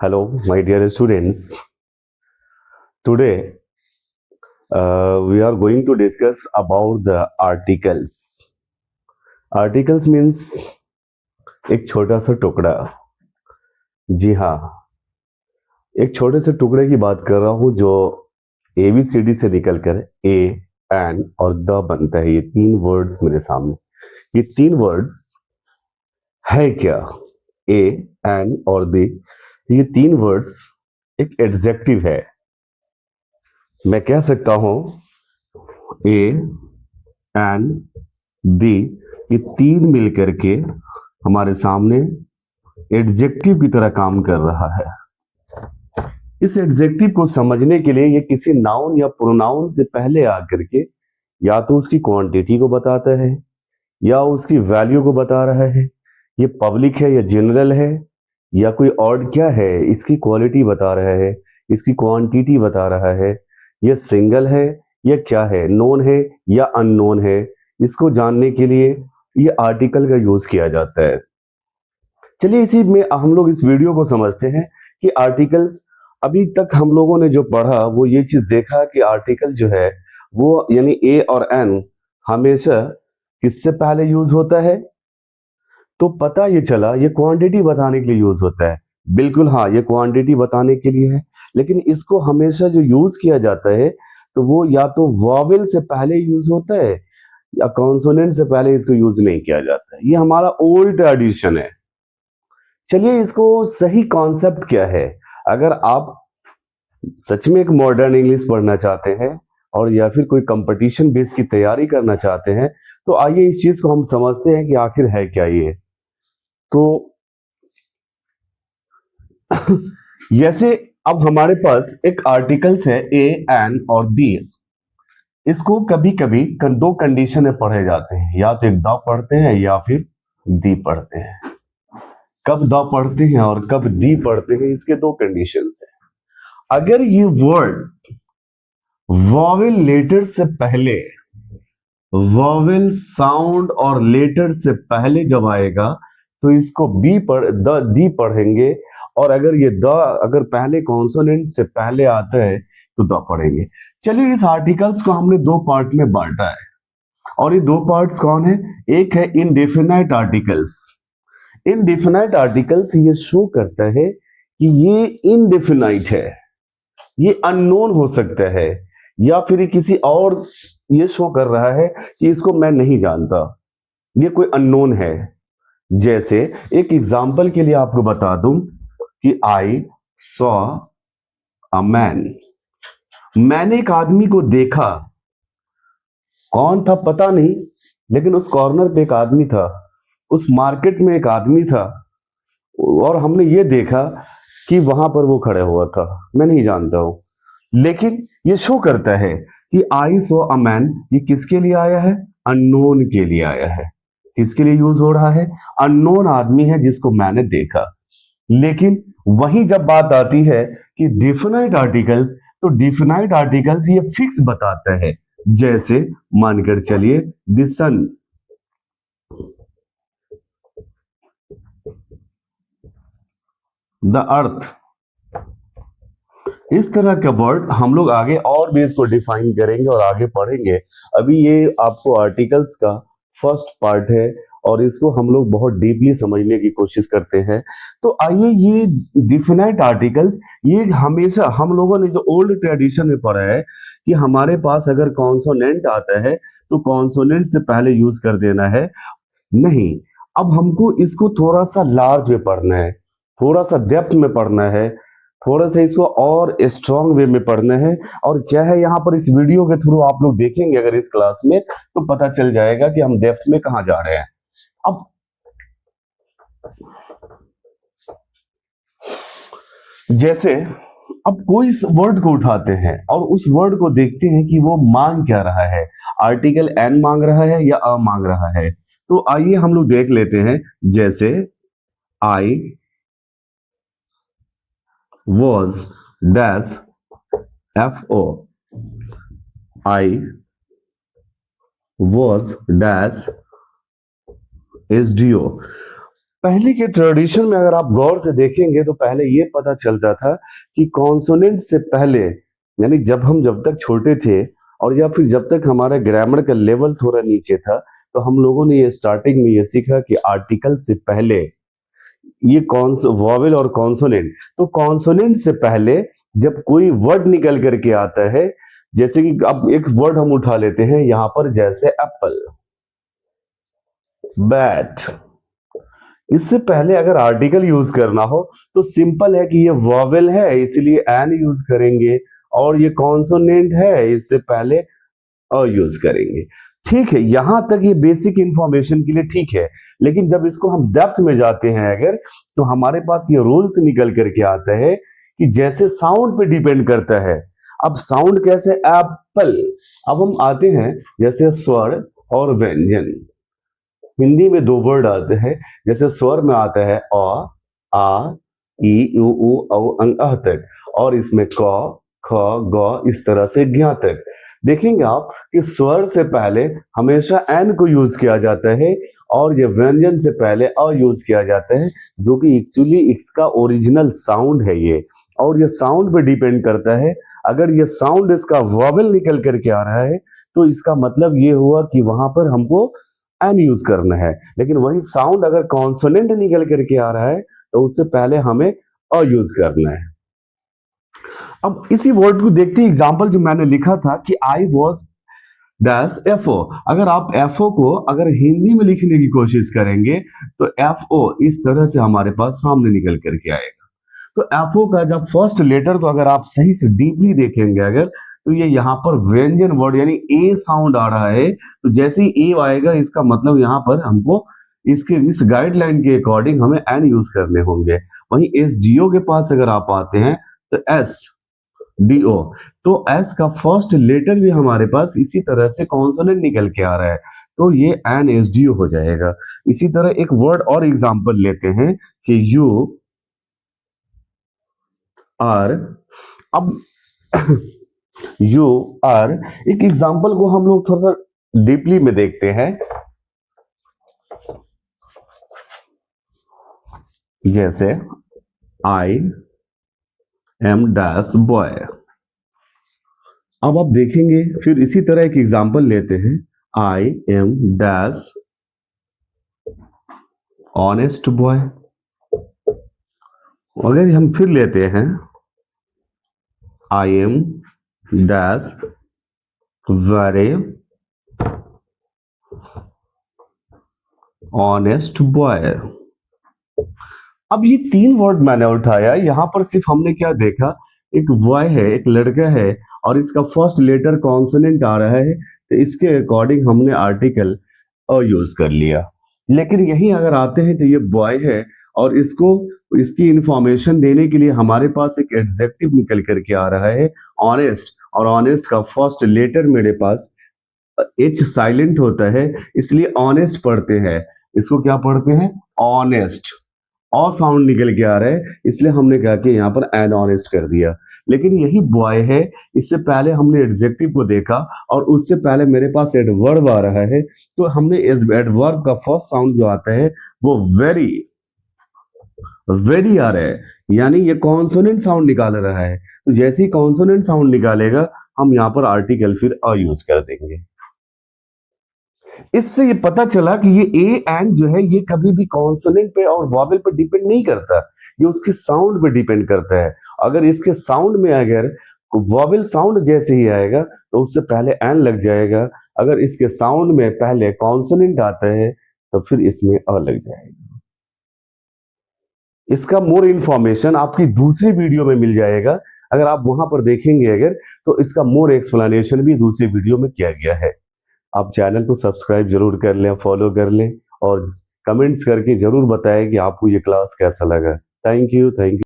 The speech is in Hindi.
Hello, my dear students. Today we are going to discuss about the articles. Articles means एक छोटा सा टुकड़ा. जी हाँ, एक छोटे से टुकड़े की बात कर रहा हूँ जो ABCD से निकलकर ए, एन और द बनता है. ये तीन वर्ड्स मेरे सामने. ये तीन वर्ड्स है क्या? ए, एन और द. ये तीन वर्ड्स एक एडजेक्टिव है. मैं कह सकता हूं ए, एन, दी, ये तीन मिलकर के हमारे सामने एडजेक्टिव की तरह काम कर रहा है. इस एडजेक्टिव को समझने के लिए ये किसी नाउन या प्रोनाउन से पहले आकर के या तो उसकी क्वांटिटी को बताता है या उसकी वैल्यू को बता रहा है. ये पब्लिक है या जनरल है या कोई और क्या है, इसकी क्वालिटी बता रहा है, इसकी क्वांटिटी बता रहा है, ये सिंगल है या क्या है, नोन है या अननोन है. इसको जानने के लिए ये आर्टिकल का यूज किया जाता है. चलिए इसी में हम लोग इस वीडियो को समझते हैं कि आर्टिकल्स. अभी तक हम लोगों ने जो पढ़ा वो ये चीज देखा कि आर्टिकल जो है वो यानी ए और एन हमेशा किससे पहले यूज होता है. तो पता ये चला ये क्वांटिटी बताने के लिए यूज होता है. बिल्कुल हाँ, ये क्वांटिटी बताने के लिए है. लेकिन इसको हमेशा जो यूज किया जाता है तो वो या तो वॉवेल से पहले यूज होता है या कॉन्सोनेंट से पहले इसको यूज नहीं किया जाता है. ये हमारा ओल्ड ट्रेडिशन है. चलिए इसको सही कॉन्सेप्ट क्या है. अगर आप सच में एक मॉडर्न इंग्लिश पढ़ना चाहते हैं और या फिर कोई कंपटीशन बेस की तैयारी करना चाहते हैं तो आइए इस चीज को हम समझते हैं कि आखिर है क्या ये. तो जैसे अब हमारे पास एक आर्टिकल्स है ए, एन और दी. इसको कभी कभी दो कंडीशन में पढ़े जाते हैं, या तो एक द पढ़ते हैं या फिर दी पढ़ते हैं. कब द पढ़ते हैं और कब दी पढ़ते हैं, इसके दो कंडीशंस हैं. अगर ये वर्ड वॉवेल लेटर से पहले, वॉवेल साउंड और लेटर से पहले जब आएगा तो इसको दी पढ़ेंगे. और अगर ये द अगर पहले कॉन्सोनेंट से पहले आता है तो द पढ़ेंगे. चलिए इस आर्टिकल्स को हमने दो पार्ट में बांटा है और ये दो पार्ट्स कौन है. एक है इनडेफिनाइट आर्टिकल्स. इनडेफिनाइट आर्टिकल्स ये शो करता है कि ये इनडेफिनाइट है, ये अननोन हो सकता है या फिर किसी और. ये शो कर रहा है कि इसको मैं नहीं जानता, ये कोई अननोन है. जैसे एक एग्जाम्पल के लिए आपको बता दूं कि आई सॉ अ मैन. मैंने एक आदमी को देखा. कौन था पता नहीं, लेकिन उस कॉर्नर पे एक आदमी था, उस मार्केट में एक आदमी था और हमने ये देखा कि वहां पर वो खड़ा हुआ था. मैं नहीं जानता हूं, लेकिन ये शो करता है कि आई सॉ अ मैन. ये किसके लिए आया है? अननोन के लिए आया है. किसके लिए यूज हो रहा है? अननोन आदमी है जिसको मैंने देखा. लेकिन वही जब बात आती है कि डिफिनाइट आर्टिकल्स, तो डिफिनाइट आर्टिकल्स ये फिक्स बताता है. जैसे मानकर चलिए द सन, द अर्थ. इस तरह का वर्ड हम लोग आगे और भी इसको डिफाइन करेंगे और आगे पढ़ेंगे. अभी ये आपको आर्टिकल्स का फर्स्ट पार्ट है और इसको हम लोग बहुत डीपली समझने की कोशिश करते हैं. तो आइए ये डिफिनाइट आर्टिकल्स, ये हमेशा हम लोगों ने जो ओल्ड ट्रेडिशन में पढ़ा है कि हमारे पास अगर कॉन्सोनेंट आता है तो कॉन्सोनेंट से पहले यूज कर देना है. नहीं, अब हमको इसको थोड़ा सा लार्ज में पढ़ना है, थोड़ा सा डेप्थ में पढ़ना है, थोड़ा सा इसको और स्ट्रॉन्ग वे में पढ़ना है. और क्या है यहाँ पर इस वीडियो के थ्रू आप लोग देखेंगे अगर इस क्लास में तो पता चल जाएगा कि हम डेप्थ में कहां जा रहे हैं. अब जैसे अब कोई इस वर्ड को उठाते हैं और उस वर्ड को देखते हैं कि वो मांग क्या रहा है. आर्टिकल एन मांग रहा है या अ मांग रहा है. तो आइए हम लोग देख लेते हैं. जैसे आई was dash FO, I was dash SDO. पहले के ट्रेडिशन में अगर आप गौर से देखेंगे तो पहले ये पता चलता था कि कॉन्सोनेंट से पहले, यानी जब तक छोटे थे और या फिर जब तक हमारा ग्रामर का लेवल थोड़ा नीचे था, तो हम लोगों ने ये स्टार्टिंग में ये सीखा कि आर्टिकल से पहले ये वॉवेल और कॉन्सोनेंट, तो कॉन्सोनेंट से पहले जब कोई वर्ड निकल करके आता है, जैसे कि अब एक वर्ड हम उठा लेते हैं यहां पर, जैसे एप्पल, बैट, इससे पहले अगर आर्टिकल यूज करना हो तो सिंपल है कि ये वॉवेल है इसलिए एन यूज करेंगे, और ये कॉन्सोनेंट है इससे पहले अ यूज करेंगे। ठीक है, यहां तक ये बेसिक इंफॉर्मेशन के लिए ठीक है, लेकिन जब इसको हम डेप्थ में जाते हैं अगर, तो हमारे पास ये रूल्स निकल करके आता है कि जैसे साउंड पे डिपेंड करता है। अब साउंड कैसे, एप्पल, अब हम आते हैं जैसे स्वर और व्यंजन। हिंदी में दो वर्ड आते हैं, जैसे स्वर में आता है अ, आ, ई, उ, औ, अं, तक, और इसमें क, ख, ग, इस तरह से ज्ञ तक। देखेंगे आप कि स्वर से पहले हमेशा एन को यूज किया जाता है, और ये व्यंजन से पहले अ यूज किया जाता है, जो कि एक्चुअली इसका ओरिजिनल साउंड है ये, और ये साउंड पे डिपेंड करता है। अगर ये साउंड इसका वॉवेल निकल करके आ रहा है तो इसका मतलब ये हुआ कि वहां पर हमको एन यूज करना है, लेकिन वही साउंड अगर कॉन्सोनेंट निकल करके आ रहा है तो उससे पहले हमें अ यूज करना है। अब इसी वर्ड को देखते ही एग्जांपल जो मैंने लिखा था कि I was dash F O, अगर आप एफ ओ को अगर हिंदी में लिखने की कोशिश करेंगे तो एफ ओ इस तरह से हमारे पास सामने निकल करके आएगा। तो एफ ओ का जब फर्स्ट लेटर, तो अगर आप सही से डीपली देखेंगे अगर, तो ये यहाँ पर व्यंजन वर्ड यानी ए साउंड आ रहा है, तो जैसे ही ए आएगा इसका मतलब यहाँ पर हमको इसके इस गाइडलाइन के अकॉर्डिंग हमें एन यूज करने होंगे। वहीं एस डी ओ के पास अगर आप आते हैं तो एस डी ओ, तो एस का फर्स्ट लेटर भी हमारे पास इसी तरह से कॉन्सोनेंट निकल के आ रहा है, तो ये एन एस डी ओ हो जाएगा। इसी तरह एक वर्ड और एग्जांपल लेते हैं कि यू आर, अब यू आर, एक एग्जांपल को हम लोग थोड़ा सा डीपली में देखते हैं, जैसे आई एम डैश बॉय। अब आप देखेंगे फिर इसी तरह एक एग्जांपल लेते हैं, I am dash honest boy. अगर हम फिर लेते हैं I am dash very honest boy. अब ये तीन वर्ड मैंने उठाया, यहां पर सिर्फ हमने क्या देखा, एक बॉय है, एक लड़का है, और इसका फर्स्ट लेटर कॉन्सोनेंट आ रहा है, तो इसके अकॉर्डिंग हमने आर्टिकल अ यूज कर लिया। लेकिन यही अगर आते हैं तो ये बॉय है, और इसको इसकी इंफॉर्मेशन देने के लिए हमारे पास एक एडजेक्टिव निकल करके आ रहा है ऑनेस्ट, और ऑनेस्ट का फर्स्ट लेटर मेरे पास एच साइलेंट होता है, इसलिए ऑनेस्ट पढ़ते हैं, इसको क्या पढ़ते हैं, ऑनेस्ट। और साउंड निकल के आ रहा है, इसलिए हमने कहा कि यहाँ पर एन ऑनेस्ट कर दिया। लेकिन यही बॉय है, इससे पहले हमने एडजेक्टिव को देखा, और उससे पहले मेरे पास एडवर्ब आ रहा है, तो हमने इस एडवर्ब का फर्स्ट साउंड जो आता है वो वेरी, वेरी आ रहा है, यानी ये कॉन्सोनेंट साउंड निकाल रहा है। तो जैसे ही कॉन्सोनेंट साउंड निकालेगा हम यहाँ पर आर्टिकल फिर अ यूज कर देंगे। इससे ये पता चला कि ये ए एंड जो है ये कभी भी कॉन्सोनेंट पे और वॉवेल पे डिपेंड नहीं करता, ये उसके साउंड पे डिपेंड करता है। अगर इसके साउंड में अगर वॉवेल साउंड जैसे ही आएगा तो उससे पहले एन लग जाएगा, अगर इसके साउंड में पहले कॉन्सोनेंट आता है तो फिर इसमें अ लग जाएगा। इसका मोर इन्फॉर्मेशन आपकी दूसरी वीडियो में मिल जाएगा, अगर आप वहां पर देखेंगे अगर, तो इसका मोर एक्सप्लेनेशन भी दूसरी वीडियो में किया गया है। आप चैनल को सब्सक्राइब जरूर कर लें, फॉलो कर लें, और कमेंट्स करके जरूर बताएं कि आपको ये क्लास कैसा लगा। Thank you.